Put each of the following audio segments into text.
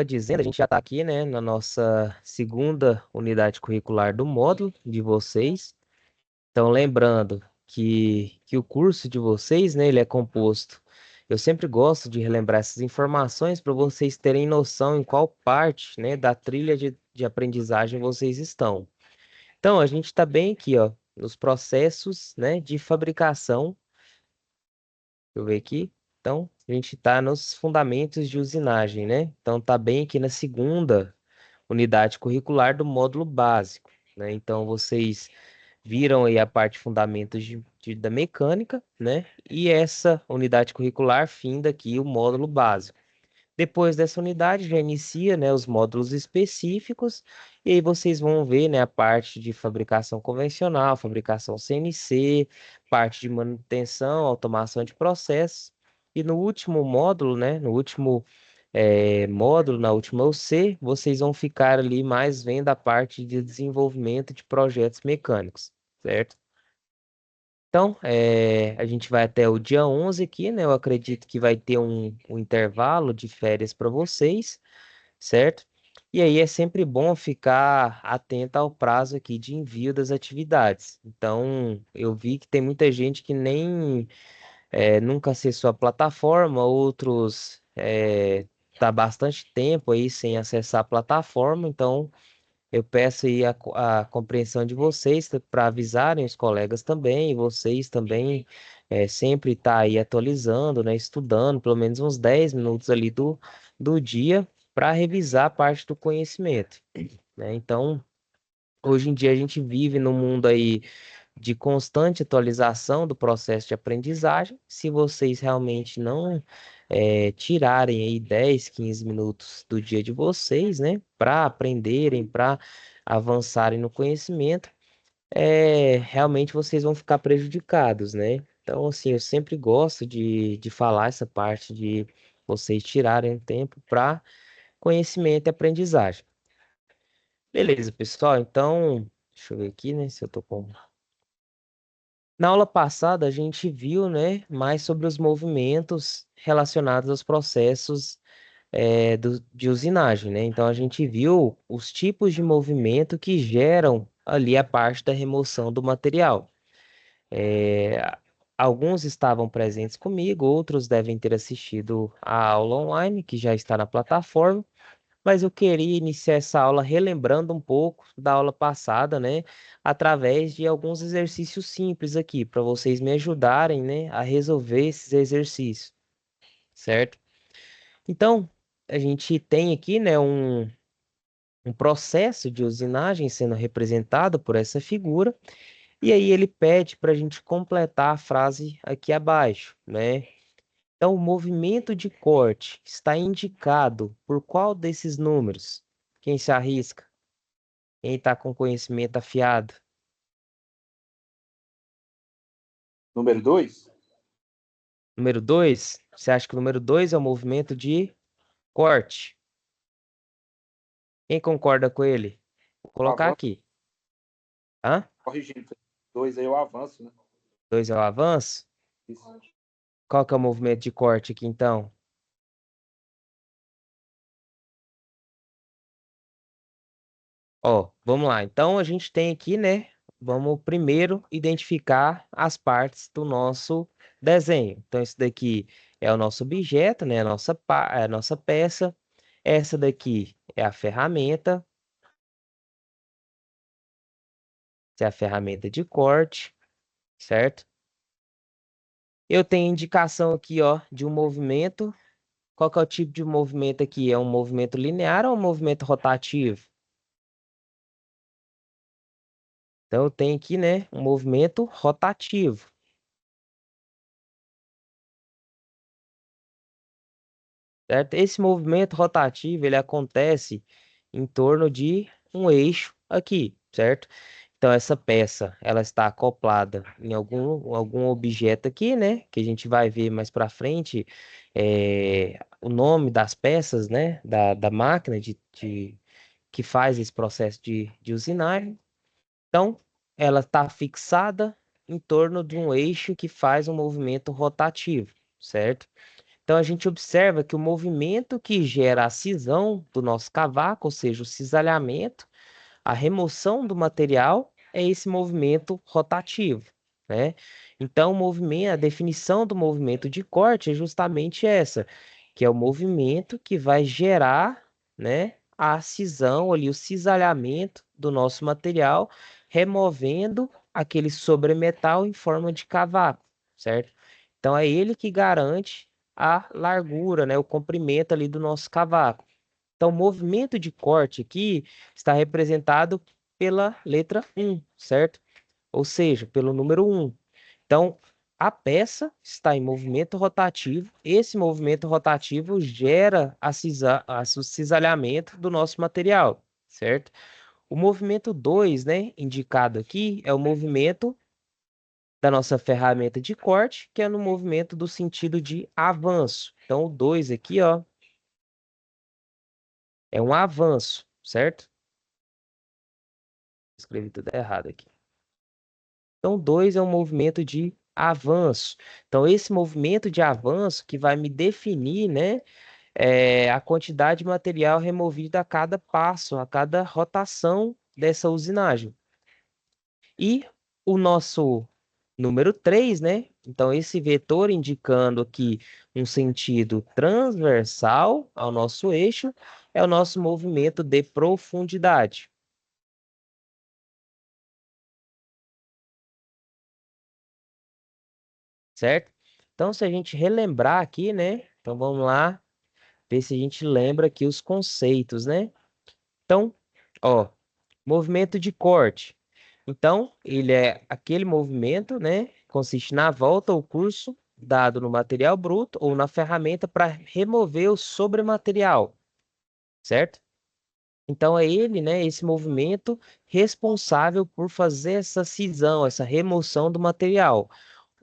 dizendo, a gente já está aqui, né, na nossa segunda unidade curricular do módulo de vocês. Então, lembrando que o curso de vocês, né, ele é composto. Eu sempre gosto de relembrar essas informações para vocês terem noção em qual parte, né, da trilha de aprendizagem vocês estão. Então, a gente está bem aqui, ó, nos processos, né, de fabricação. Deixa eu ver aqui. Então, a gente está nos fundamentos de usinagem, né? Então, tá bem aqui na segunda unidade curricular do módulo básico, né? Então, vocês viram aí a parte fundamentos da mecânica, né? E essa unidade curricular finda aqui o módulo básico. Depois dessa unidade já inicia, né, os módulos específicos, e aí vocês vão ver, né, a parte de fabricação convencional, fabricação CNC, parte de manutenção, automação de processos. E no último módulo, né, no último módulo, na última UC, vocês vão ficar ali mais vendo a parte de desenvolvimento de projetos mecânicos, certo? Então, a gente vai até o dia 11 aqui, né? Eu acredito que vai ter um intervalo de férias para vocês, certo? E aí é sempre bom ficar atento ao prazo aqui de envio das atividades. Então, eu vi que tem muita gente que nem nunca acessou a plataforma, outros tá bastante tempo aí sem acessar a plataforma, então eu peço aí a compreensão de vocês para avisarem os colegas também, e vocês também sempre estar aí atualizando, né, estudando pelo menos uns 10 minutos ali do dia para revisar a parte do conhecimento, né? Então, hoje em dia a gente vive num mundo aí de constante atualização do processo de aprendizagem. Se vocês realmente não tirarem aí 10, 15 minutos do dia de vocês, né, para aprenderem, para avançarem no conhecimento, realmente vocês vão ficar prejudicados, né? Então, assim, eu sempre gosto de falar essa parte de vocês tirarem tempo para conhecimento e aprendizagem. Beleza, pessoal? Então, deixa eu ver aqui, né, se eu tô com. Na aula passada, a gente viu, né, mais sobre os movimentos relacionados aos processos de usinagem, né? Então, a gente viu os tipos de movimento que geram ali a parte da remoção do material. É, alguns estavam presentes comigo, outros devem ter assistido a aula online, que já está na plataforma, mas eu queria iniciar essa aula relembrando um pouco da aula passada, né? Através de alguns exercícios simples aqui, para vocês me ajudarem, né, a resolver esses exercícios, certo? Então, a gente tem aqui, né, um processo de usinagem sendo representado por essa figura, e aí ele pede para a gente completar a frase aqui abaixo, né? Então, o movimento de corte está indicado por qual desses números? Quem se arrisca? Quem está com conhecimento afiado? Número 2? Número 2? Você acha que o número 2 é o movimento de corte? Quem concorda com ele? Vou O colocar avanço, aqui. Hã? corrigindo. 2 aí é o avanço, né? 2 é o avanço? Isso. Qual que é o movimento de corte aqui, então? Ó, vamos lá. Então, a gente tem aqui, né? Vamos primeiro identificar as partes do nosso desenho. Então, esse daqui é o nosso objeto, né? A nossa peça. Essa daqui é a ferramenta. Essa é a ferramenta de corte, certo? Eu tenho indicação aqui, ó, de um movimento. Qual que é o tipo de movimento aqui? É um movimento linear ou um movimento rotativo? Então, eu tenho aqui, né, um movimento rotativo, certo? Esse movimento rotativo, ele acontece em torno de um eixo aqui, certo? Então, essa peça, ela está acoplada em algum objeto aqui, né? Que a gente vai ver mais para frente o nome das peças, né? Da máquina que faz esse processo de usinagem. Então, ela está fixada em torno de um eixo que faz um movimento rotativo, certo? Então, a gente observa que o movimento que gera a cisão do nosso cavaco, ou seja, o cisalhamento, a remoção do material, é esse movimento rotativo, né? Então, o movimento, a definição do movimento de corte é justamente essa, que é o movimento que vai gerar, né, a cisão ali, o cisalhamento do nosso material, removendo aquele sobremetal em forma de cavaco, certo? Então, é ele que garante a largura, né, o comprimento ali do nosso cavaco. Então, o movimento de corte aqui está representado pela letra 1, certo? Ou seja, pelo número 1. Então, a peça está em movimento rotativo. Esse movimento rotativo gera o cisalhamento do nosso material, certo? O movimento 2, né, indicado aqui, é o movimento da nossa ferramenta de corte, que é no movimento do sentido de avanço. Então, o 2 aqui, ó, é um avanço, certo? Escrevi tudo errado aqui. Então, 2 é um movimento de avanço. Então, esse movimento de avanço que vai me definir, né, a quantidade de material removido a cada passo, a cada rotação dessa usinagem. E o nosso número 3, né? Então, esse vetor indicando aqui um sentido transversal ao nosso eixo é o nosso movimento de profundidade. Certo? Então, se a gente relembrar aqui, né? Então, vamos lá ver se a gente lembra aqui os conceitos, né? Então, ó, movimento de corte. Então, ele é aquele movimento, né? Consiste na volta ou curso dado no material bruto ou na ferramenta para remover o sobrematerial, certo? Então, é ele, né? Esse movimento responsável por fazer essa cisão, essa remoção do material.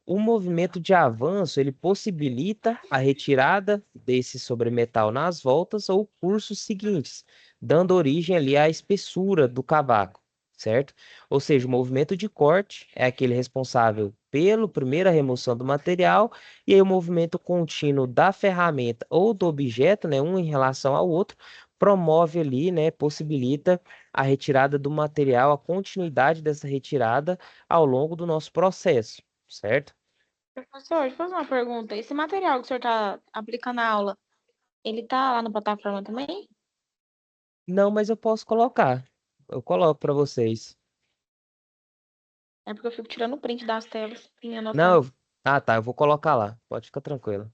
O movimento de avanço, ele possibilita a retirada desse sobremetal nas voltas ou cursos seguintes, dando origem ali à espessura do cavaco, certo? Ou seja, o movimento de corte é aquele responsável pela primeira remoção do material, e aí o movimento contínuo da ferramenta ou do objeto, né, um em relação ao outro, promove ali, né, possibilita a retirada do material, a continuidade dessa retirada ao longo do nosso processo, certo? Professor, deixa eu fazer uma pergunta. Esse material que o senhor está aplicando na aula, ele tá lá na plataforma também? Não, mas eu posso colocar. Eu coloco para vocês. É porque eu fico tirando print das telas e Não, anotando. ah, tá, eu vou colocar lá. Pode ficar tranquilo.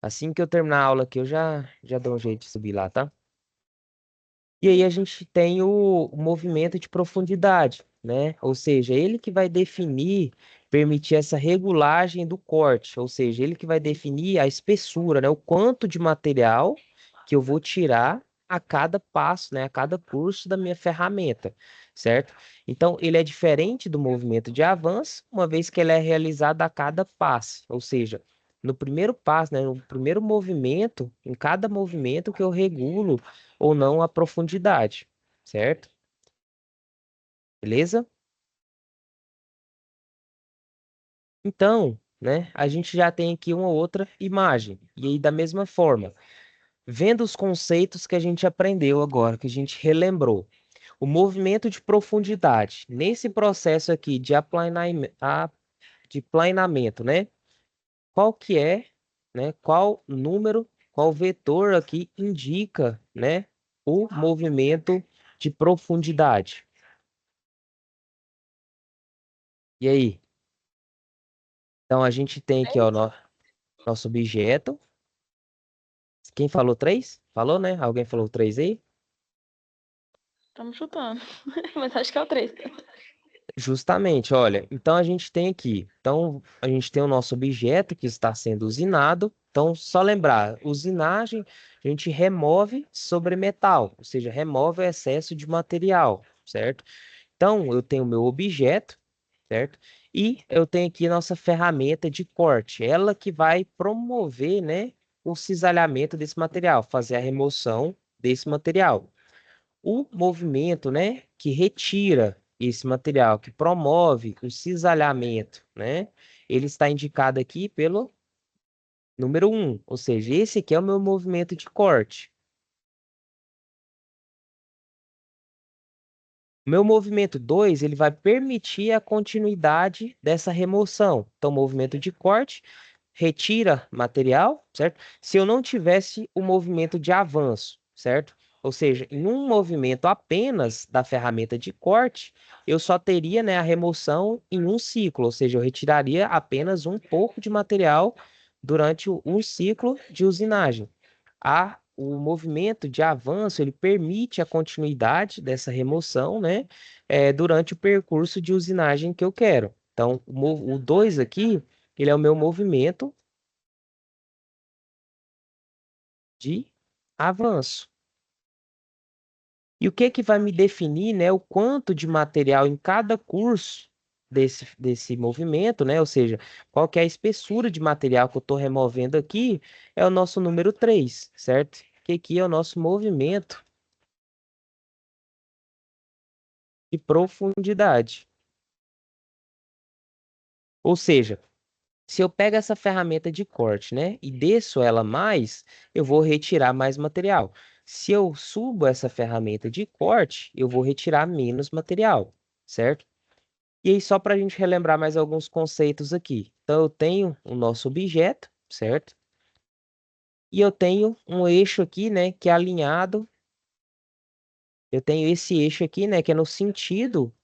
Assim que eu terminar a aula aqui, eu já dou um jeito de subir lá, tá? E aí a gente tem o movimento de profundidade, né? Ou seja, ele que vai definir, permitir essa regulagem do corte, ou seja, ele que vai definir a espessura, né? O quanto de material que eu vou tirar a cada passo, né? A cada curso da minha ferramenta, certo? Então, ele é diferente do movimento de avanço, uma vez que ele é realizado a cada passo, ou seja, no primeiro passo, né? No primeiro movimento, em cada movimento que eu regulo ou não a profundidade, certo? Beleza? Então, né, a gente já tem aqui uma outra imagem. E aí, da mesma forma, vendo os conceitos que a gente aprendeu agora, que a gente relembrou, o movimento de profundidade, nesse processo aqui de planamento, né? Qual que é, né? Qual número, qual vetor aqui indica, né? O movimento de profundidade. E aí? Então, a gente tem aqui, ó, nosso objeto. Quem falou 3? Falou, né? Alguém falou 3 aí? Estamos chutando. Mas acho que é o 3. Justamente, olha. Então, a gente tem aqui. Então, a gente tem o nosso objeto que está sendo usinado. Então, só lembrar, usinagem, a gente remove sobre metal, ou seja, remove o excesso de material, certo? Então, eu tenho o meu objeto, certo? E eu tenho aqui a nossa ferramenta de corte, ela que vai promover, né, o cisalhamento desse material, fazer a remoção desse material. O movimento, né, que retira esse material, que promove o cisalhamento, né, ele está indicado aqui pelo número 1, ou seja, esse aqui é o meu movimento de corte. O meu movimento 2, ele vai permitir a continuidade dessa remoção. Então, movimento de corte, retira material, certo? Se eu não tivesse o movimento de avanço, certo? Ou seja, em um movimento apenas da ferramenta de corte, eu só teria, né, a remoção em um ciclo, ou seja, eu retiraria apenas um pouco de material durante um ciclo de usinagem. O movimento de avanço, ele permite a continuidade dessa remoção, né, durante o percurso de usinagem que eu quero. Então, o 2 aqui, ele é o meu movimento de avanço. E o que que vai me definir, né, o quanto de material em cada curso desse movimento, né? Ou seja, qual que é a espessura de material que eu estou removendo aqui, é o nosso número 3, certo? Que aqui é o nosso movimento de profundidade. Ou seja, se eu pego essa ferramenta de corte, né, e desço ela mais, eu vou retirar mais material. Se eu subo essa ferramenta de corte, eu vou retirar menos material, certo? E aí, só para a gente relembrar mais alguns conceitos aqui. Então, eu tenho o nosso objeto, certo? E eu tenho um eixo aqui, né, que é alinhado. Eu tenho esse eixo aqui, né, que é no sentido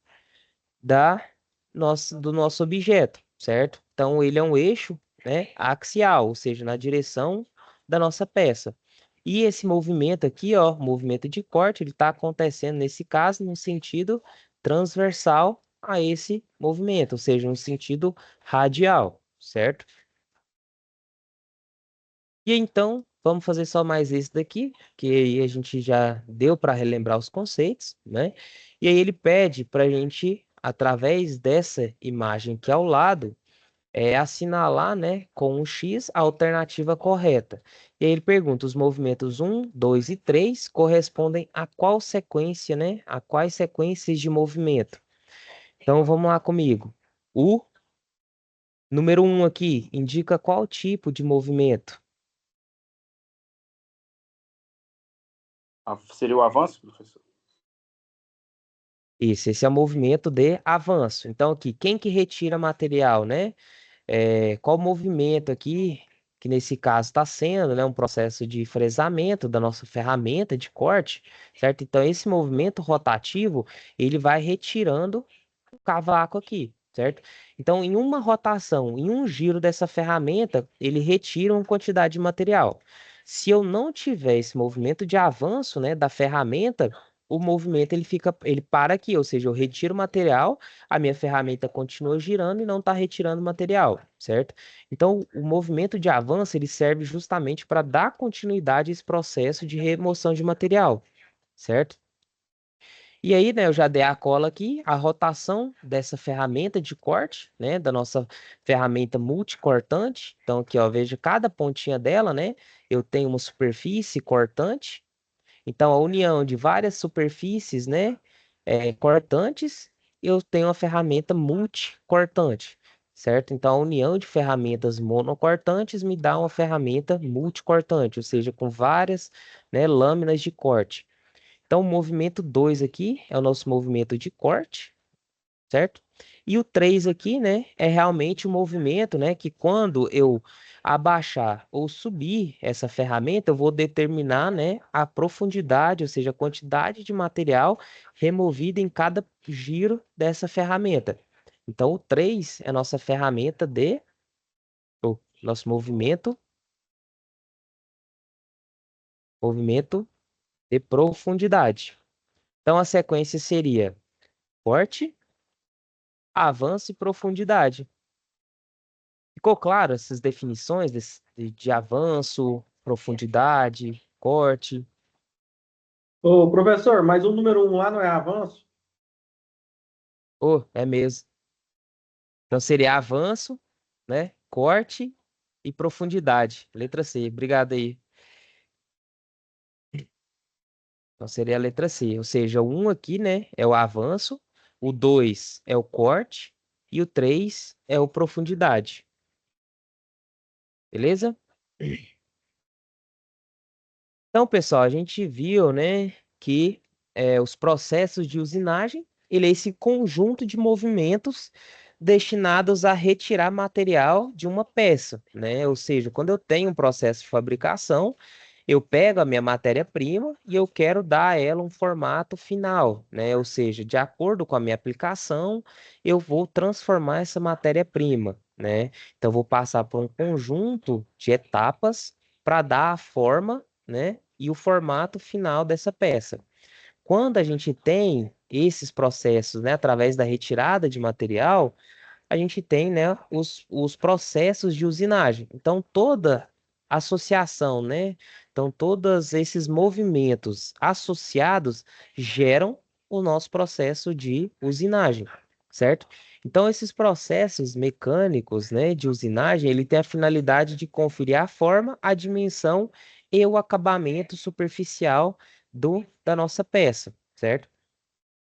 do nosso objeto, certo? Então, ele é um eixo, né, axial, ou seja, na direção da nossa peça. E esse movimento aqui, ó, movimento de corte, ele está acontecendo, nesse caso, no sentido transversal a esse movimento, ou seja, no sentido radial, certo? E então, vamos fazer só mais esse daqui, que aí a gente já deu para relembrar os conceitos, né? E aí ele pede para a gente, através dessa imagem que é ao lado, assinalar, né, com um X a alternativa correta. E aí ele pergunta, os movimentos 1, 2 e 3 correspondem a qual sequência, né? A quais sequências de movimento? Então, vamos lá comigo. O número 1 aqui indica qual tipo de movimento? Seria o avanço, professor? Isso, esse é o movimento de avanço. Então, aqui, quem que retira material, né? Qual movimento aqui, que nesse caso está sendo, né, um processo de fresamento da nossa ferramenta de corte, certo? Então, esse movimento rotativo, ele vai retirando o cavaco aqui, certo? Então, em uma rotação, em um giro dessa ferramenta, ele retira uma quantidade de material. Se eu não tiver esse movimento de avanço, né, da ferramenta, o movimento ele para aqui, ou seja, eu retiro o material, a minha ferramenta continua girando e não está retirando material, certo? Então, o movimento de avanço ele serve justamente para dar continuidade a esse processo de remoção de material, certo? E aí, né, eu já dei a cola aqui, a rotação dessa ferramenta de corte, né, da nossa ferramenta multicortante. Então, aqui, ó, veja cada pontinha dela, né, eu tenho uma superfície cortante. Então, a união de várias superfícies, né, cortantes, eu tenho uma ferramenta multicortante, certo? Então, a união de ferramentas monocortantes me dá uma ferramenta multicortante, ou seja, com várias, né, lâminas de corte. Então, o movimento 2 aqui é o nosso movimento de corte, certo? E o 3 aqui, né, é realmente o movimento, né, que quando eu abaixar ou subir essa ferramenta, eu vou determinar, né, a profundidade, ou seja, a quantidade de material removido em cada giro dessa ferramenta. Então, o 3 é a nossa ferramenta o nosso movimento de profundidade. Então, a sequência seria corte, avanço e profundidade. Ficou claro essas definições de avanço, profundidade, corte? Ô, professor, mas o número 1 lá não é avanço? Oh, é mesmo. Então seria avanço, né? Corte e profundidade. Letra C. Obrigado aí. Então seria a letra C. Ou seja, o 1 aqui, né, é o avanço, o 2 é o corte e o 3 é o profundidade. Beleza? Então, pessoal, a gente viu, né, que os processos de usinagem, ele é esse conjunto de movimentos destinados a retirar material de uma peça, né? Ou seja, quando eu tenho um processo de fabricação, eu pego a minha matéria-prima e eu quero dar a ela um formato final, né? Ou seja, de acordo com a minha aplicação, eu vou transformar essa matéria-prima, né? Então, eu vou passar por um conjunto de etapas para dar a forma, né? E o formato final dessa peça. Quando a gente tem esses processos, né, através da retirada de material, a gente tem, né, os processos de usinagem. Então, toda associação, né? Então, todos esses movimentos associados geram o nosso processo de usinagem, certo? Então, esses processos mecânicos, né, de usinagem, ele tem a finalidade de conferir a forma, a dimensão e o acabamento superficial da nossa peça, certo?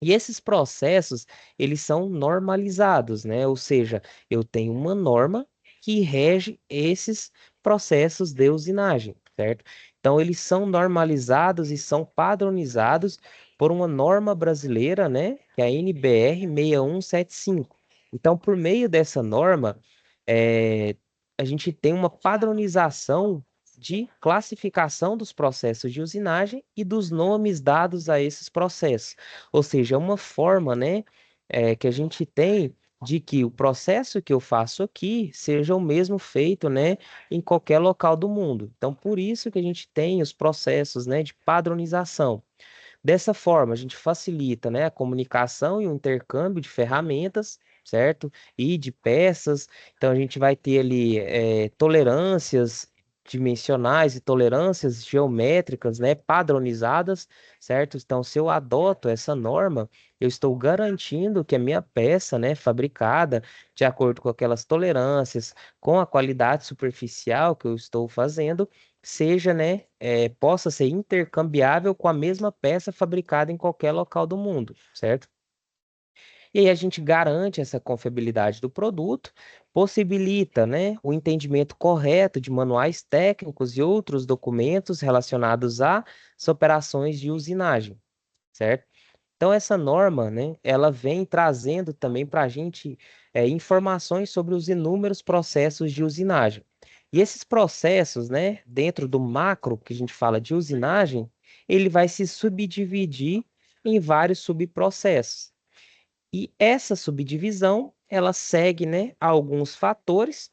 E esses processos, eles são normalizados, né? Ou seja, eu tenho uma norma que rege esses processos de usinagem, certo? Então, eles são normalizados e são padronizados por uma norma brasileira, né? Que é a NBR 6175. Então, por meio dessa norma, eh, a gente tem uma padronização de classificação dos processos de usinagem e dos nomes dados a esses processos. Ou seja, é uma forma, né, que a gente tem de que o processo que eu faço aqui seja o mesmo feito, né, em qualquer local do mundo. Então, por isso que a gente tem os processos, né, de padronização. Dessa forma, a gente facilita, né, a comunicação e o intercâmbio de ferramentas, certo? E de peças. Então, a gente vai ter ali tolerâncias dimensionais e tolerâncias geométricas, né, padronizadas, certo? Então, se eu adoto essa norma, eu estou garantindo que a minha peça, né, fabricada de acordo com aquelas tolerâncias, com a qualidade superficial que eu estou fazendo, seja, né, possa ser intercambiável com a mesma peça fabricada em qualquer local do mundo, certo? E aí a gente garante essa confiabilidade do produto, possibilita, né, o entendimento correto de manuais técnicos e outros documentos relacionados às operações de usinagem, certo? Então, essa norma, né, ela vem trazendo também para a gente informações sobre os inúmeros processos de usinagem. E esses processos, né, dentro do macro que a gente fala de usinagem, ele vai se subdividir em vários subprocessos. E essa subdivisão, ela segue, né, alguns fatores,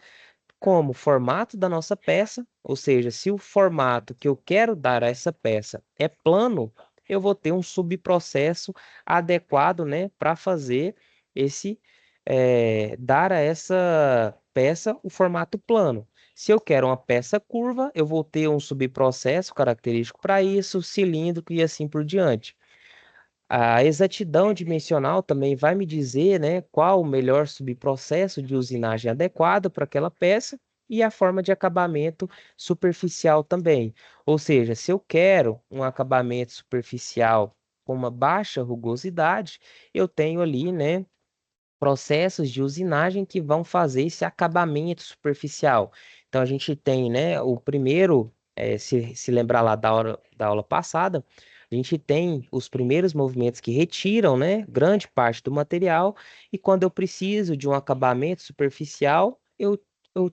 como o formato da nossa peça, ou seja, se o formato que eu quero dar a essa peça é plano, eu vou ter um subprocesso adequado, né, para fazer esse dar a essa peça o formato plano. Se eu quero uma peça curva, eu vou ter um subprocesso característico para isso, cilíndrico e assim por diante. A exatidão dimensional também vai me dizer, né, qual o melhor subprocesso de usinagem adequado para aquela peça e a forma de acabamento superficial também. Ou seja, se eu quero um acabamento superficial com uma baixa rugosidade, eu tenho ali, né, processos de usinagem que vão fazer esse acabamento superficial. Então a gente tem, né, o primeiro, se lembrar lá da aula passada, a gente tem os primeiros movimentos que retiram, né, grande parte do material, e quando eu preciso de um acabamento superficial, eu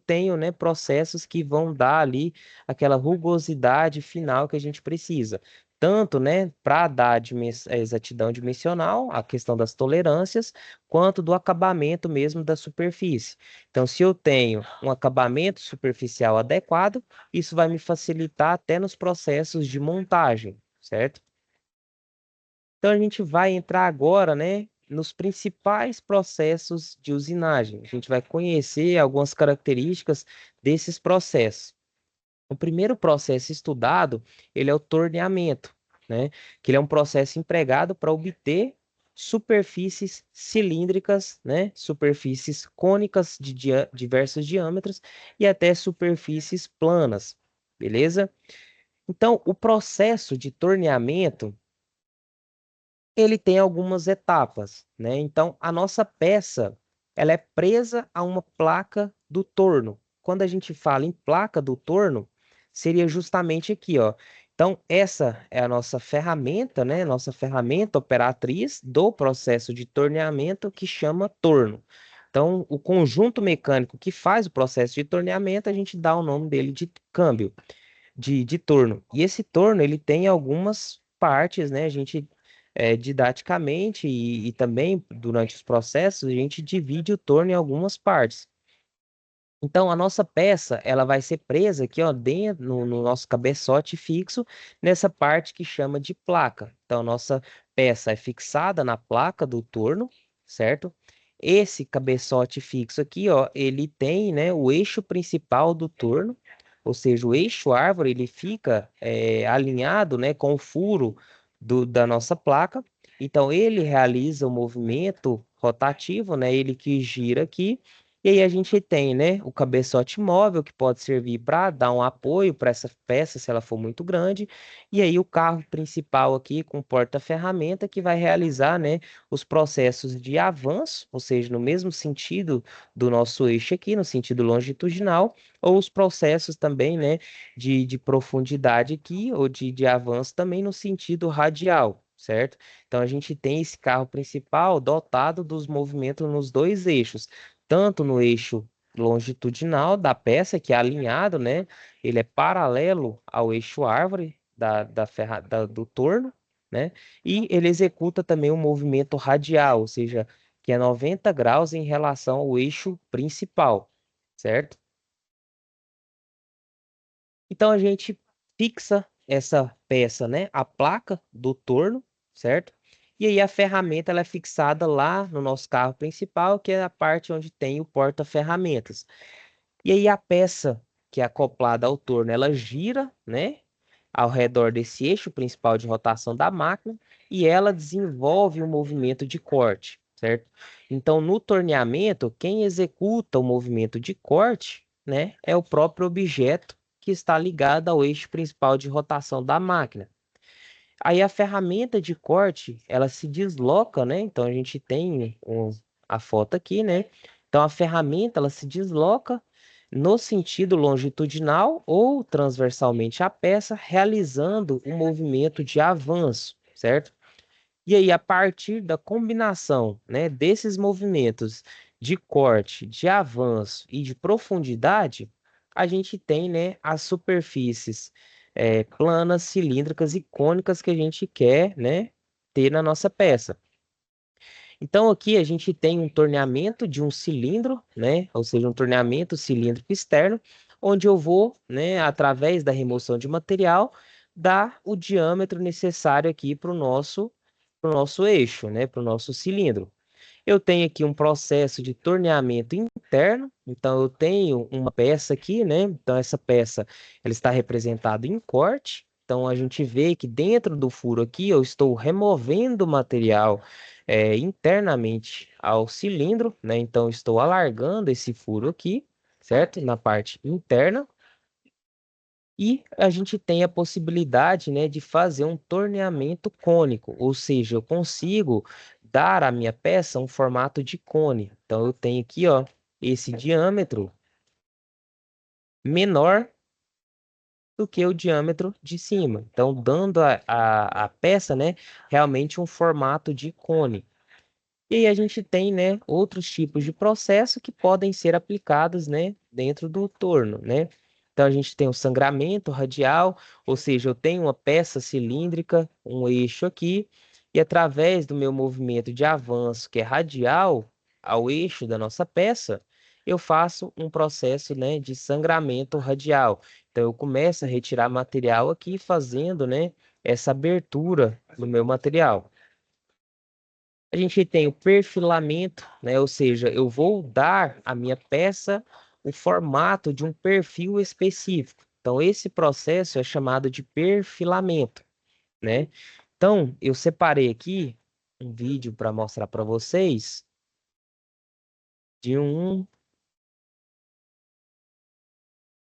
tenho, né, processos que vão dar ali aquela rugosidade final que a gente precisa. Tanto, né, para dar a exatidão dimensional, a questão das tolerâncias, quanto do acabamento mesmo da superfície. Então, se eu tenho um acabamento superficial adequado, isso vai me facilitar até nos processos de montagem, certo? Então, a gente vai entrar agora, né, nos principais processos de usinagem. A gente vai conhecer algumas características desses processos. O primeiro processo estudado, ele é o torneamento, né? Que ele é um processo empregado para obter superfícies cilíndricas, né? Superfícies cônicas de diversos diâmetros e até superfícies planas, beleza? Então, o processo de torneamento, ele tem algumas etapas, né? Então, a nossa peça, ela é presa a uma placa do torno, quando a gente fala em placa do torno, seria justamente aqui, ó. Então, essa é a nossa ferramenta, né? Nossa ferramenta operatriz do processo de torneamento que chama torno. Então, o conjunto mecânico que faz o processo de torneamento, a gente dá o nome dele de câmbio, de torno. E esse torno, ele tem algumas partes, né? A gente, didaticamente e também durante os processos, a gente divide o torno em algumas partes. Então, a nossa peça, ela vai ser presa aqui, ó, dentro, no nosso cabeçote fixo, nessa parte que chama de placa. Então, nossa peça é fixada na placa do torno, certo? Esse cabeçote fixo aqui, ó, ele tem, né, o eixo principal do torno, ou seja, o eixo árvore, ele fica alinhado, né, com o furo da nossa placa. Então, ele realiza o movimento rotativo, né, ele que gira aqui, e aí a gente tem, né, o cabeçote móvel, que pode servir para dar um apoio para essa peça, se ela for muito grande. E aí o carro principal aqui com porta-ferramenta, que vai realizar, né, os processos de avanço, ou seja, no mesmo sentido do nosso eixo aqui, no sentido longitudinal, ou os processos também, né, de profundidade aqui, ou de avanço também no sentido radial, certo? Então a gente tem esse carro principal dotado dos movimentos nos dois eixos, tanto no eixo longitudinal da peça, que é alinhado, né? Ele é paralelo ao eixo árvore do torno, né? E ele executa também um movimento radial, ou seja, que é 90 graus em relação ao eixo principal, certo? Então a gente fixa essa peça, né? A placa do torno, certo? E aí a ferramenta ela é fixada lá no nosso carro principal, que é a parte onde tem o porta-ferramentas. E aí a peça que é acoplada ao torno, ela gira, né? Ao redor desse eixo principal de rotação da máquina e ela desenvolve um movimento de corte, certo? Então, no torneamento, quem executa o movimento de corte, né, é o próprio objeto que está ligado ao eixo principal de rotação da máquina. Aí a ferramenta de corte, ela se desloca, né? Então a gente tem a foto aqui, né? Então a ferramenta, ela se desloca no sentido longitudinal ou transversalmente à peça, realizando um movimento de avanço, certo? E aí, a partir da combinação, né, desses movimentos de corte, de avanço e de profundidade, a gente tem, né, as superfícies planas, cilíndricas e cônicas que a gente quer, né, ter na nossa peça. Então, aqui a gente tem um torneamento de um cilindro, né, ou seja, um torneamento cilíndrico externo, onde eu vou, né, através da remoção de material, dar o diâmetro necessário aqui para o nosso eixo, né, para o nosso cilindro. Eu tenho aqui um processo de torneamento interno, então eu tenho uma peça aqui, né? Então essa peça ela está representada em corte. Então a gente vê que dentro do furo aqui eu estou removendo o material internamente ao cilindro, né? Então estou alargando esse furo aqui, certo? Na parte interna. E a gente tem a possibilidade, né, de fazer um torneamento cônico, ou seja, eu consigo dar à minha peça um formato de cone. Então eu tenho aqui, ó, esse diâmetro menor do que o diâmetro de cima. Então, dando a peça, né, realmente um formato de cone. E aí a gente tem, né, outros tipos de processo que podem ser aplicados, né, dentro do torno, né? Então a gente tem o sangramento radial, ou seja, eu tenho uma peça cilíndrica, um eixo aqui, e através do meu movimento de avanço, que é radial ao eixo da nossa peça, eu faço um processo, né, de sangramento radial. Então eu começo a retirar material aqui, fazendo, né, essa abertura no meu material. A gente tem o perfilamento, né? Ou seja, eu vou dar à minha peça o formato de um perfil específico. Então, esse processo é chamado de perfilamento, né? Então, eu separei aqui um vídeo para mostrar para vocês de um.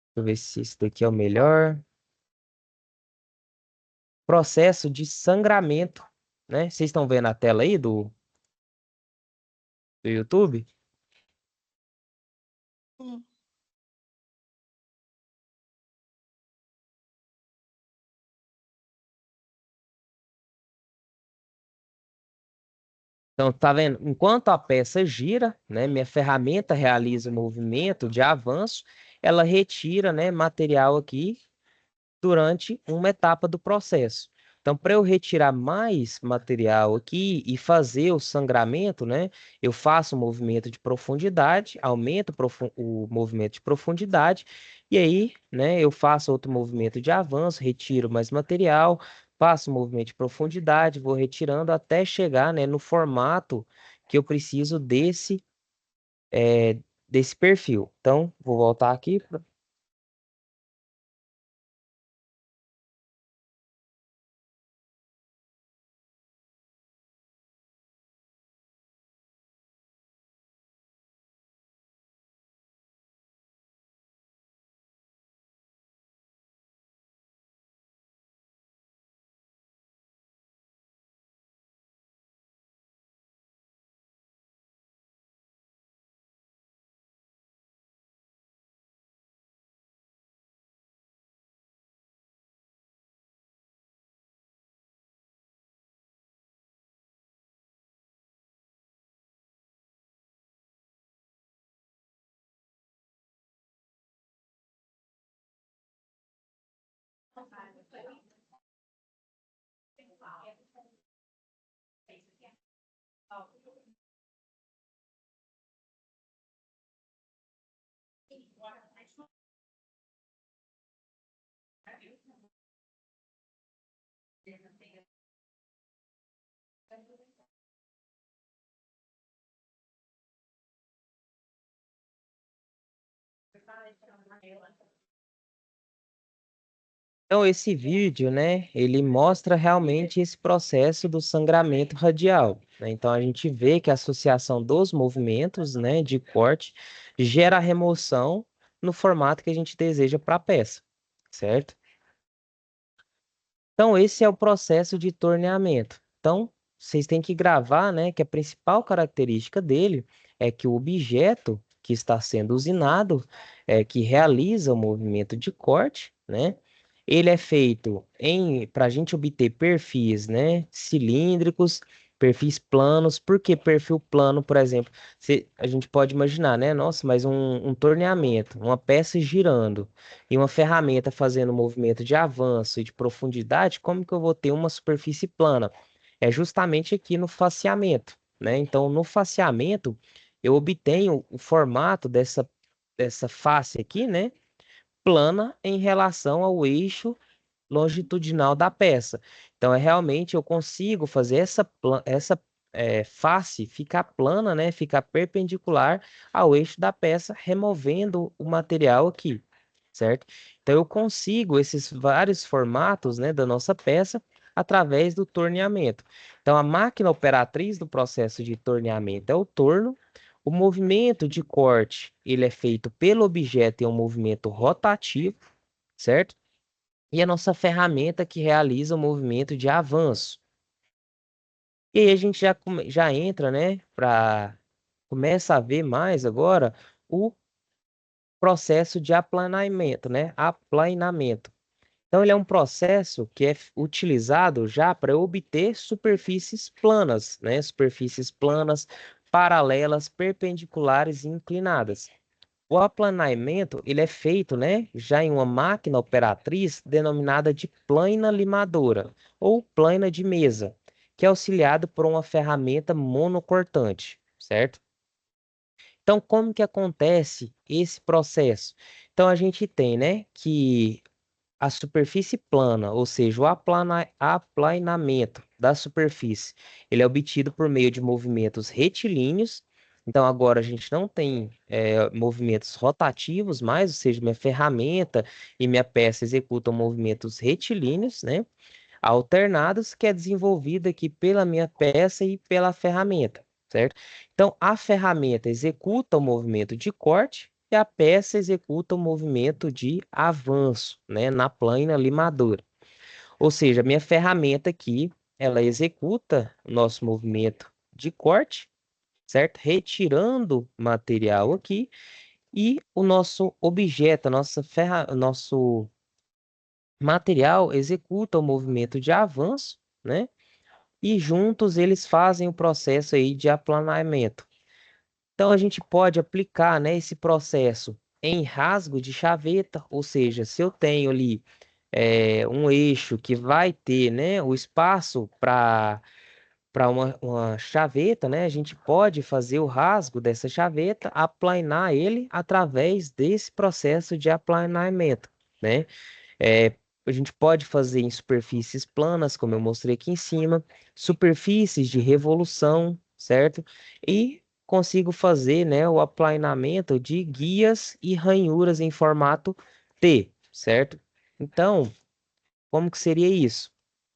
Deixa eu ver se esse daqui é o melhor. Processo de sangramento, né? Vocês estão vendo a tela aí do YouTube? Sim. Então, tá vendo? Enquanto a peça gira, né, minha ferramenta realiza o movimento de avanço, ela retira, né, material aqui durante uma etapa do processo. Então, para eu retirar mais material aqui e fazer o sangramento, né, eu faço um movimento de profundidade, aumento o movimento de profundidade, e aí, né, eu faço outro movimento de avanço, retiro mais material, faço um movimento de profundidade, vou retirando até chegar, né, no formato que eu preciso desse perfil. Então, vou voltar aqui. Então, esse vídeo, né, ele mostra realmente esse processo do sangramento radial, né? Então, a gente vê que a associação dos movimentos, né, de corte gera a remoção no formato que a gente deseja para a peça, certo? Então, esse é o processo de torneamento. Então, vocês têm que gravar, né, que a principal característica dele é que o objeto que está sendo usinado, que realiza o movimento de corte, né, ele é feito para a gente obter perfis, né, cilíndricos, perfis planos. Por que perfil plano, por exemplo? A gente pode imaginar, né, nossa, mas um torneamento, uma peça girando e uma ferramenta fazendo um movimento de avanço e de profundidade, como que eu vou ter uma superfície plana? É justamente aqui no faceamento, né? Então, no faceamento, eu obtenho o formato dessa face aqui, né? Plana em relação ao eixo longitudinal da peça. Então, é realmente eu consigo fazer essa face ficar plana, né? Ficar perpendicular ao eixo da peça, removendo o material aqui, certo? Então, eu consigo esses vários formatos, né, da nossa peça através do torneamento. Então, a máquina operatriz do processo de torneamento é o torno. O movimento de corte, ele é feito pelo objeto em um movimento rotativo, certo? E a nossa ferramenta que realiza o movimento de avanço. E aí a gente já entra, né, começa a ver mais agora o processo de aplanamento, né? Aplanamento. Então, ele é um processo que é utilizado já para obter superfícies planas, né? Superfícies planas, paralelas, perpendiculares e inclinadas. O aplanamento, ele é feito, né, já em uma máquina operatriz denominada de plana limadora ou plana de mesa, que é auxiliado por uma ferramenta monocortante, certo? Então, como que acontece esse processo? Então, a gente tem, né, que a superfície plana, ou seja, o aplanamento da superfície, ele é obtido por meio de movimentos retilíneos. Então, agora a gente não tem movimentos rotativos mais, ou seja, minha ferramenta e minha peça executam movimentos retilíneos, né? Alternados, que é desenvolvido aqui pela minha peça e pela ferramenta, certo? Então, a ferramenta executa o movimento de corte e a peça executa o movimento de avanço, né, na plana limadora. Ou seja, a minha ferramenta aqui, ela executa o nosso movimento de corte, certo? Retirando material aqui e o nosso objeto, o nosso material executa o movimento de avanço, né? e juntos eles fazem o processo aí de aplanamento. Então a gente pode aplicar, né, esse processo em rasgo de chaveta, ou seja, se eu tenho ali um eixo que vai ter, né, o espaço para uma chaveta, né, a gente pode fazer o rasgo dessa chaveta, aplanar ele através desse processo de aplanamento, né? É, a gente pode fazer em superfícies planas, como eu mostrei aqui em cima, superfícies de revolução, certo? E consigo fazer, né, o aplanamento de guias e ranhuras em formato T, certo? Então, como que seria isso?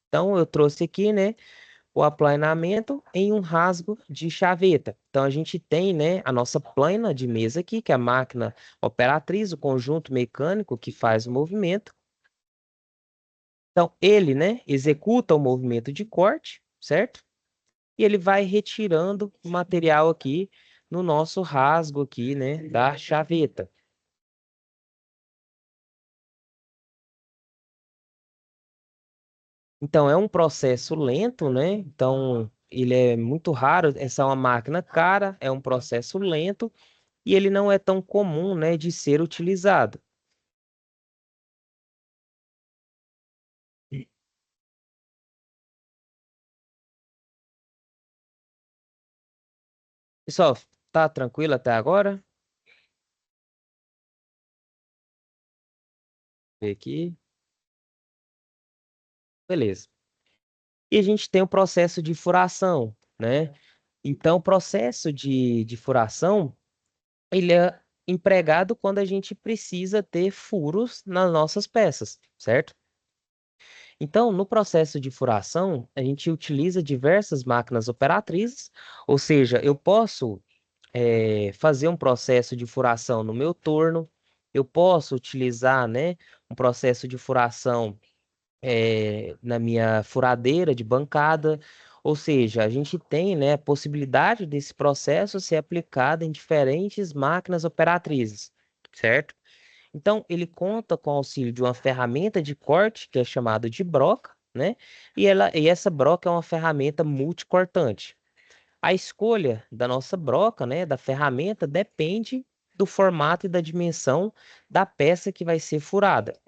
Então, eu trouxe aqui, né, o aplanamento em um rasgo de chaveta. Então, a gente tem, né, a nossa plana de mesa aqui, que é a máquina operatriz, o conjunto mecânico que faz o movimento. Então, ele, né, executa o movimento de corte, certo? E ele vai retirando o material aqui no nosso rasgo aqui, né, da chaveta. Então, é um processo lento, né? Então, ele é muito raro. Essa é uma máquina cara, é um processo lento e ele não é tão comum, né, de ser utilizado. Pessoal, tá tranquilo até agora? Ver aqui. Beleza. E a gente tem o processo de furação, né? Então, o processo de furação, ele é empregado quando a gente precisa ter furos nas nossas peças, certo? Então, no processo de furação, a gente utiliza diversas máquinas operatrizes, ou seja, eu posso fazer um processo de furação no meu torno, eu posso utilizar, né, um processo de furação na minha furadeira de bancada, ou seja, a gente tem, né, a possibilidade desse processo ser aplicado em diferentes máquinas operatrizes, certo? Então, ele conta com o auxílio de uma ferramenta de corte, que é chamada de broca, né? E essa broca é uma ferramenta multicortante. A escolha da nossa broca, né, da ferramenta, depende do formato e da dimensão da peça que vai ser furada.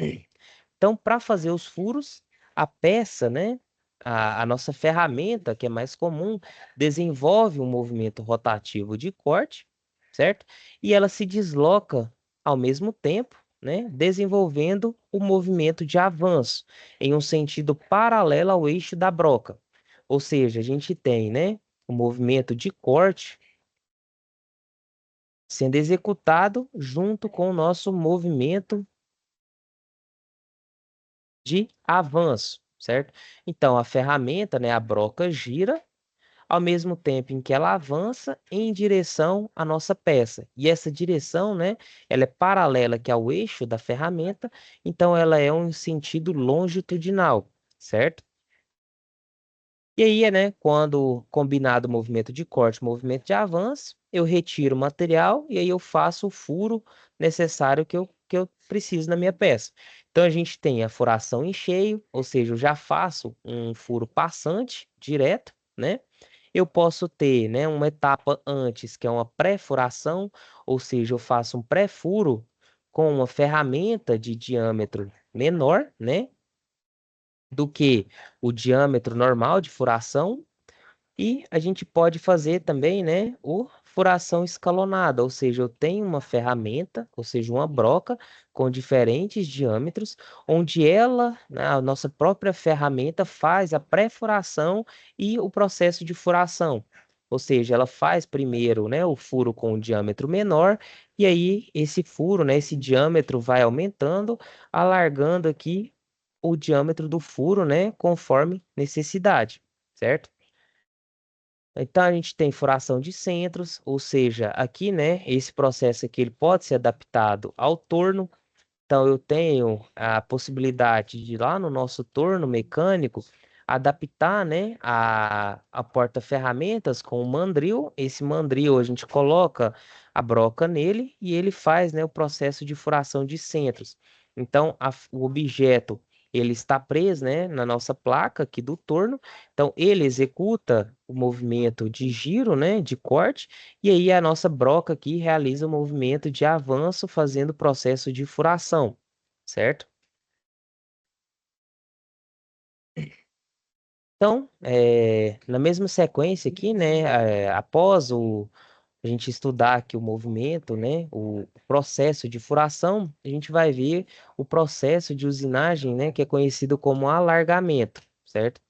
Então, para fazer os furos, a peça, né, a nossa ferramenta, que é mais comum, desenvolve um movimento rotativo de corte, certo? E ela se desloca ao mesmo tempo, né, desenvolvendo o movimento de avanço em um sentido paralelo ao eixo da broca. Ou seja, a gente tem, né, o movimento de corte sendo executado junto com o nosso movimento de avanço, certo? Então, a ferramenta, né, a broca gira ao mesmo tempo em que ela avança em direção à nossa peça. E essa direção, né, ela é paralela que ao eixo da ferramenta, então ela é um sentido longitudinal, certo? E aí, né, quando combinado o movimento de corte e o movimento de avanço, eu retiro o material e aí eu faço o furo necessário que eu preciso na minha peça. Então, a gente tem a furação em cheio, ou seja, eu já faço um furo passante direto, né? Eu posso ter, né, uma etapa antes, que é uma pré-furação, ou seja, eu faço um pré-furo com uma ferramenta de diâmetro menor, né, do que o diâmetro normal de furação, e a gente pode fazer também, né, o furação escalonada, ou seja, eu tenho uma ferramenta, ou seja, uma broca com diferentes diâmetros, onde ela, né, a nossa própria ferramenta faz a pré-furação e o processo de furação. Ou seja, ela faz primeiro, né, o furo com o diâmetro menor, e aí esse furo, né, esse diâmetro vai aumentando, alargando aqui o diâmetro do furo, né, conforme necessidade, certo? Então, a gente tem furação de centros, ou seja, aqui, né, esse processo aqui ele pode ser adaptado ao torno. Então, eu tenho a possibilidade de, lá no nosso torno mecânico, adaptar, né, a porta-ferramentas com o mandril. Esse mandril, a gente coloca a broca nele e ele faz, né, o processo de furação de centros. Então, o objeto ele está preso, né, na nossa placa aqui do torno. Então, ele executa o movimento de giro, né, de corte, e aí a nossa broca aqui realiza o movimento de avanço, fazendo o processo de furação, certo? Então, na mesma sequência aqui, né, após a gente estudar aqui o movimento, né, o processo de furação, a gente vai ver o processo de usinagem, né, que é conhecido como alargamento, certo?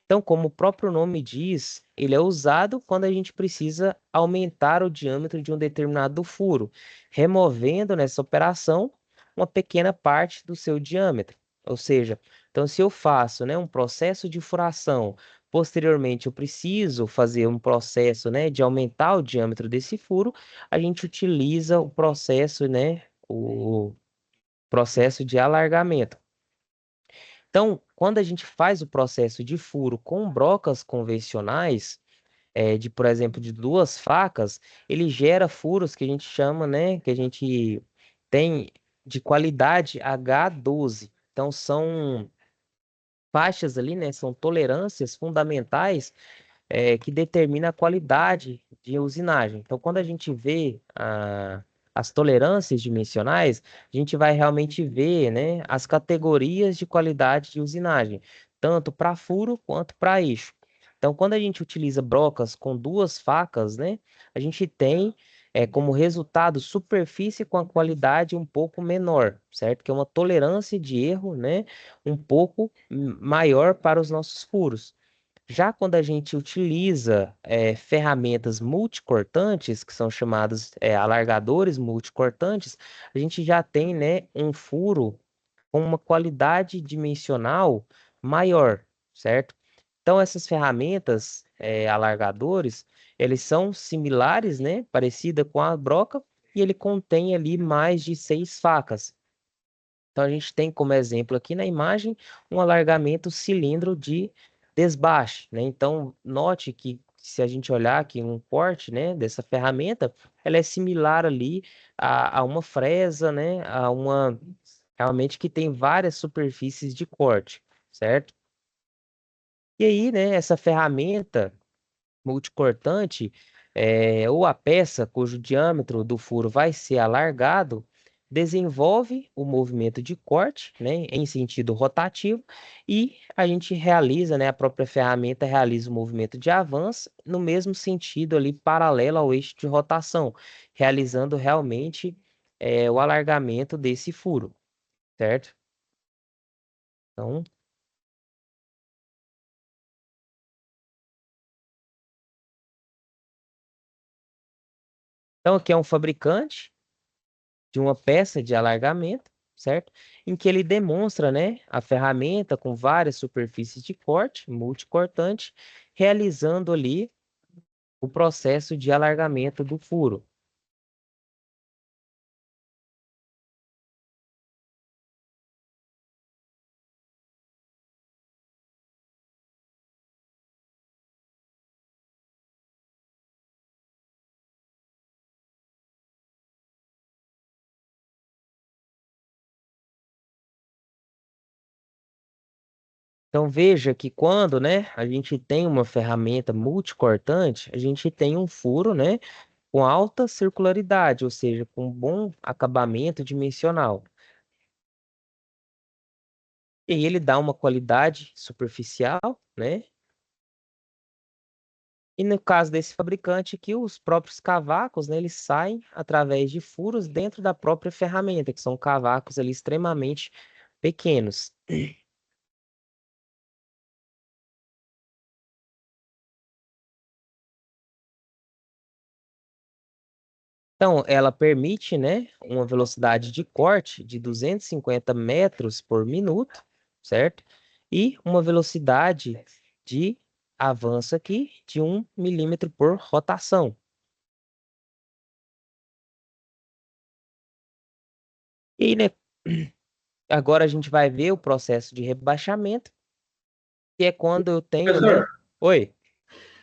Então, como o próprio nome diz, ele é usado quando a gente precisa aumentar o diâmetro de um determinado furo, removendo nessa operação uma pequena parte do seu diâmetro. Ou seja, então se eu faço, né, um processo de furação, posteriormente eu preciso fazer um processo, né, de aumentar o diâmetro desse furo, a gente utiliza o processo, né, o processo de alargamento. Então, quando a gente faz o processo de furo com brocas convencionais, por exemplo, de duas facas, ele gera furos que a gente chama, né, que a gente tem de qualidade H12. Então, são faixas ali, né, são tolerâncias fundamentais que determina a qualidade de usinagem. Então, quando a gente vê as tolerâncias dimensionais, a gente vai realmente ver, né, as categorias de qualidade de usinagem, tanto para furo quanto para eixo. Então, quando a gente utiliza brocas com duas facas, né, a gente tem como resultado superfície com a qualidade um pouco menor, certo? Que é uma tolerância de erro, né, um pouco maior para os nossos furos. Já quando a gente utiliza ferramentas multicortantes, que são chamados alargadores multicortantes, a gente já tem, né, um furo com uma qualidade dimensional maior, certo? Então, essas ferramentas alargadores, eles são similares, né, parecida com a broca, e ele contém ali mais de 6 facas. Então, a gente tem como exemplo aqui na imagem um alargamento cilindro de desbaste, né? Então, note que se a gente olhar aqui um corte, né, dessa ferramenta, ela é similar ali a uma fresa, né, realmente que tem várias superfícies de corte, certo? E aí, né, essa ferramenta multicortante, ou a peça cujo diâmetro do furo vai ser alargado, desenvolve o movimento de corte, né, em sentido rotativo, e a gente realiza, né, a própria ferramenta realiza o movimento de avanço no mesmo sentido ali, paralelo ao eixo de rotação, realizando realmente o alargamento desse furo, certo? Então, aqui é um fabricante de uma peça de alargamento, certo? Em que ele demonstra, né, a ferramenta com várias superfícies de corte, multicortante, realizando ali o processo de alargamento do furo. Então veja que quando, né, a gente tem uma ferramenta multicortante, a gente tem um furo, né, com alta circularidade, ou seja, com bom acabamento dimensional. E aí ele dá uma qualidade superficial, né? E no caso desse fabricante aqui, os próprios cavacos, né, eles saem através de furos dentro da própria ferramenta, que são cavacos ali extremamente pequenos. Então, ela permite, né, uma velocidade de corte de 250 metros por minuto, certo? E uma velocidade de avanço aqui de 1 milímetro por rotação. E, né, agora a gente vai ver o processo de rebaixamento, que é quando eu tenho, né? Professor, Oi.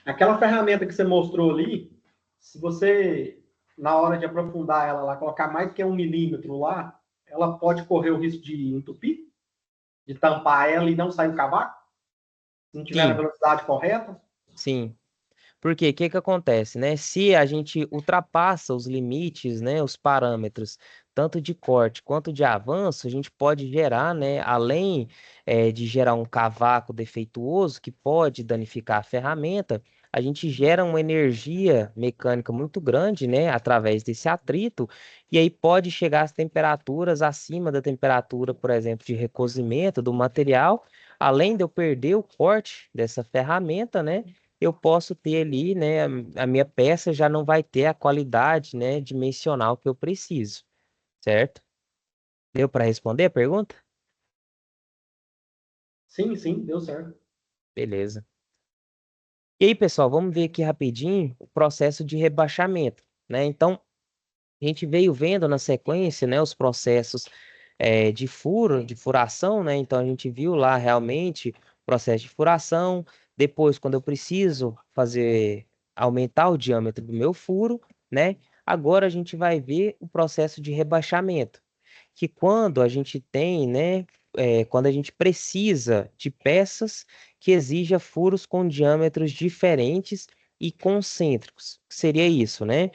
aquela ferramenta que você mostrou ali, se você, na hora de aprofundar ela lá, colocar mais que 1 milímetro lá, ela pode correr o risco de entupir? de tampar ela e não sair o cavaco? Se não tiver na Sim, velocidade correta? sim. Porque o que que acontece, né? Se a gente ultrapassa os limites, né, os parâmetros, tanto de corte quanto de avanço, a gente pode gerar, né, além de gerar um cavaco defeituoso que pode danificar a ferramenta, a gente gera uma energia mecânica muito grande, né, através desse atrito, e aí pode chegar às temperaturas acima da temperatura, por exemplo, de recozimento do material, além de eu perder o corte dessa ferramenta, né? Eu posso ter ali, né, a minha peça já não vai ter a qualidade, né, dimensional que eu preciso, certo? Deu para responder a pergunta? Sim, sim, deu certo. Beleza. E aí, pessoal, vamos ver aqui rapidinho o processo de rebaixamento, né? Então, a gente veio vendo na sequência, né, os processos de furo, de furação, né? Então, a gente viu lá realmente o processo de furação. Depois, quando eu preciso fazer aumentar o diâmetro do meu furo, né? Agora a gente vai ver o processo de rebaixamento, que quando a gente tem, né, quando a gente precisa de peças que exija furos com diâmetros diferentes e concêntricos. Seria isso, né?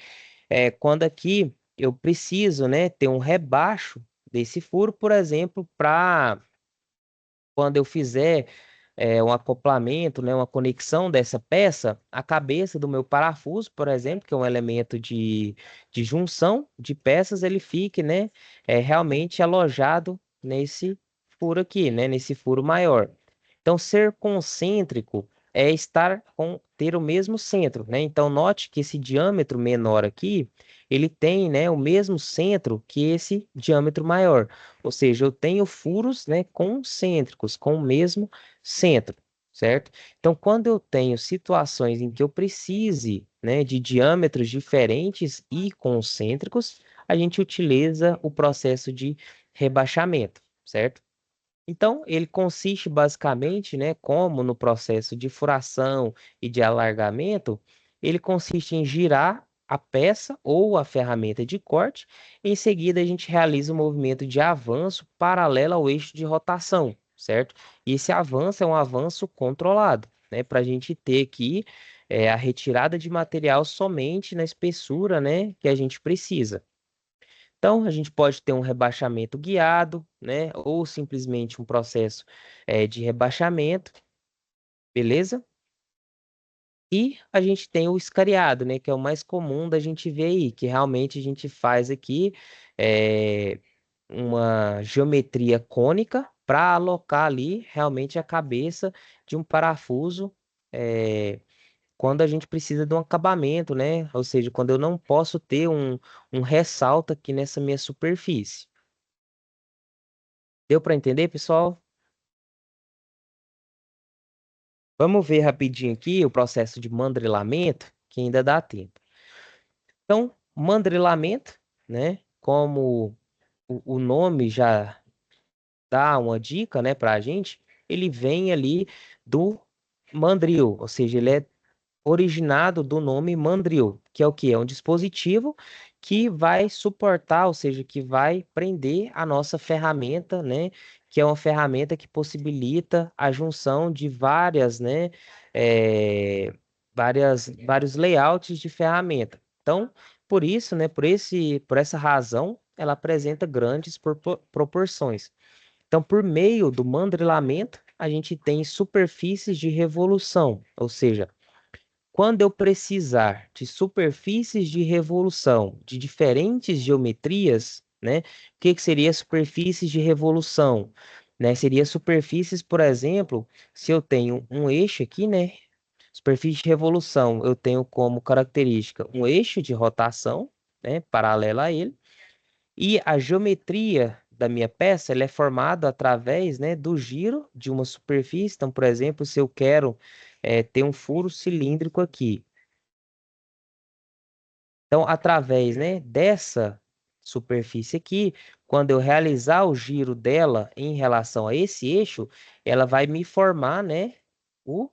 Quando aqui eu preciso, né, ter um rebaixo desse furo, por exemplo, para quando eu fizer um acoplamento, né, uma conexão dessa peça, a cabeça do meu parafuso, por exemplo, que é um elemento de junção de peças, ele fique, né, realmente alojado nesse furo aqui, né, nesse furo maior. Então, ser concêntrico é estar ter o mesmo centro, né? Então, note que esse diâmetro menor aqui, ele tem, né, o mesmo centro que esse diâmetro maior. Ou seja, eu tenho furos, né, concêntricos, com o mesmo centro, certo? Então, quando eu tenho situações em que eu precise, né, de diâmetros diferentes e concêntricos, a gente utiliza o processo de rebaixamento, certo? Então, ele consiste basicamente, né, como no processo de furação e de alargamento, ele consiste em girar a peça ou a ferramenta de corte. Em seguida, a gente realiza o movimento de avanço paralelo ao eixo de rotação, certo? E esse avanço é um avanço controlado, né, para a gente ter aqui a retirada de material somente na espessura, né, que a gente precisa. Então, a gente pode ter um rebaixamento guiado, né? Ou simplesmente um processo de rebaixamento, beleza? E a gente tem o escariado, né? Que é o mais comum da gente ver aí, que realmente a gente faz aqui uma geometria cônica para alocar ali realmente a cabeça de um parafuso. Quando a gente precisa de um acabamento, né? Ou seja, quando eu não posso ter um ressalto aqui nessa minha superfície. Deu para entender, pessoal? Vamos ver rapidinho aqui o processo de mandrelamento, que ainda dá tempo. Então, mandrelamento, né? Como o nome já dá uma dica, né, para a gente, ele vem ali do mandril, ou seja, ele é originado do nome mandril, que é o que? É um dispositivo que vai suportar, ou seja, que vai prender a nossa ferramenta, né? Que é uma ferramenta que possibilita a junção de várias, né? Vários layouts de ferramenta. Então, por isso, né? Por essa razão, ela apresenta grandes proporções. Então, por meio do mandrelamento, a gente tem superfícies de revolução, ou seja, quando eu precisar de superfícies de revolução de diferentes geometrias, né? O que que seria superfícies de revolução? Né? Seria superfícies, por exemplo, se eu tenho um eixo aqui, né? Superfície de revolução, eu tenho como característica um eixo de rotação, né? Paralelo a ele. E a geometria da minha peça, ela é formada através, né, do giro de uma superfície. Então, por exemplo, se eu quero ter um furo cilíndrico aqui. Então, através, né, dessa superfície aqui, quando eu realizar o giro dela em relação a esse eixo, ela vai me formar, né, o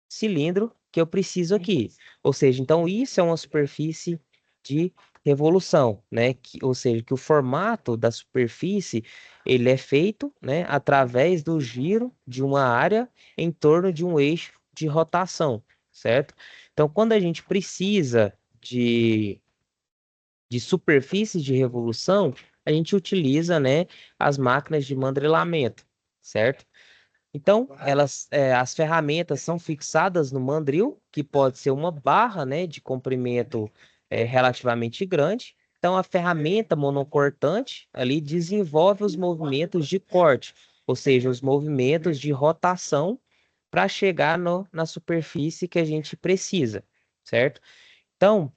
cilindro que eu preciso aqui. Ou seja, então isso é uma superfície de revolução, né? Ou seja, que o formato da superfície ele é feito, né, através do giro de uma área em torno de um eixo de rotação, certo? Então, quando a gente precisa de superfícies de revolução, a gente utiliza, né, as máquinas de mandrelamento, certo? Então, as ferramentas são fixadas no mandril, que pode ser uma barra, né, de comprimento relativamente grande. Então, a ferramenta monocortante ali desenvolve os movimentos de corte, ou seja, os movimentos de rotação para chegar na superfície que a gente precisa, certo? Então,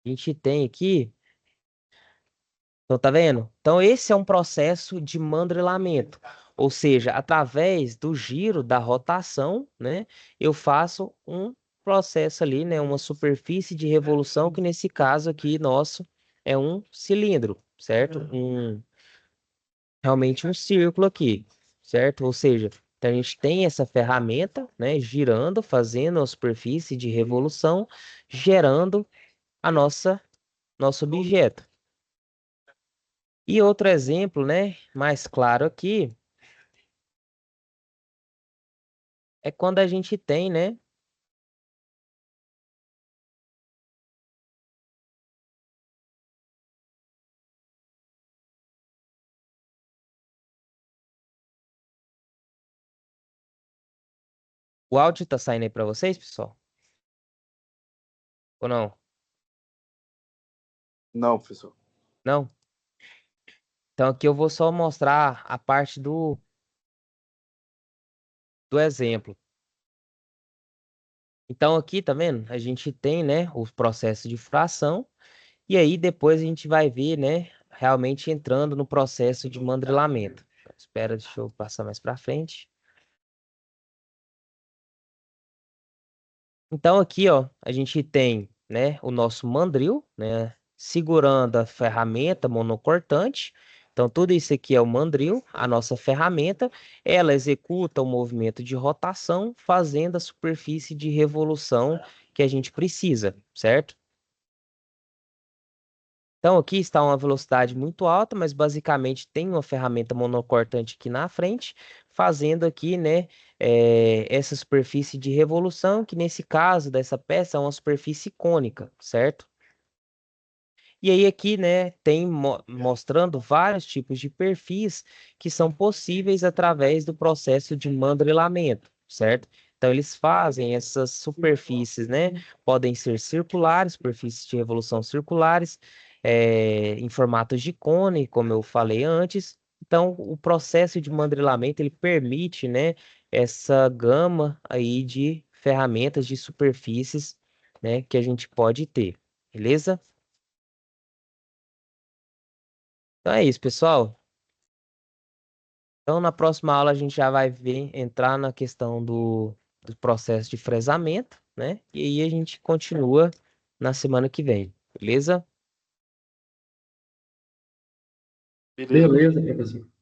a gente tem aqui. Então, tá vendo? Então, esse é um processo de mandrelamento. Ou seja, através do giro da rotação, né, eu faço um processo ali, né, uma superfície de revolução, que nesse caso aqui nosso é um cilindro, certo? Realmente um círculo aqui, certo? Ou seja, então a gente tem essa ferramenta, né, girando, fazendo a superfície de revolução, gerando a nosso objeto. E outro exemplo, né, mais claro aqui, é quando a gente tem, né, o áudio tá saindo aí para vocês, pessoal? Ou não? Não, professor. Não? Então aqui eu vou só mostrar a parte do exemplo. Então aqui, tá vendo? A gente tem, né, o processo de fração, e aí depois a gente vai ver, né, realmente entrando no processo de mandrelamento. Então, espera, deixa eu passar mais para frente. Então aqui, ó, a gente tem, né, o nosso mandril, né, segurando a ferramenta monocortante. Então tudo isso aqui é o mandril, a nossa ferramenta, ela executa o movimento de rotação, fazendo a superfície de revolução que a gente precisa, certo? Então aqui está uma velocidade muito alta, mas basicamente tem uma ferramenta monocortante aqui na frente, fazendo aqui, né, essa superfície de revolução, que nesse caso dessa peça é uma superfície cônica, certo? E aí aqui, né, tem mostrando vários tipos de perfis que são possíveis através do processo de mandrelamento, certo? Então eles fazem essas superfícies, né? Podem ser circulares, superfícies de revolução circulares, em formatos de cone, como eu falei antes. Então o processo de mandrelamento ele permite, né, essa gama aí de ferramentas de superfícies, né, que a gente pode ter, beleza? Então é isso, pessoal. Então, na próxima aula, a gente já vai ver, entrar na questão do processo de fresamento, né? E aí a gente continua na semana que vem, beleza? Beleza. Beleza, professor.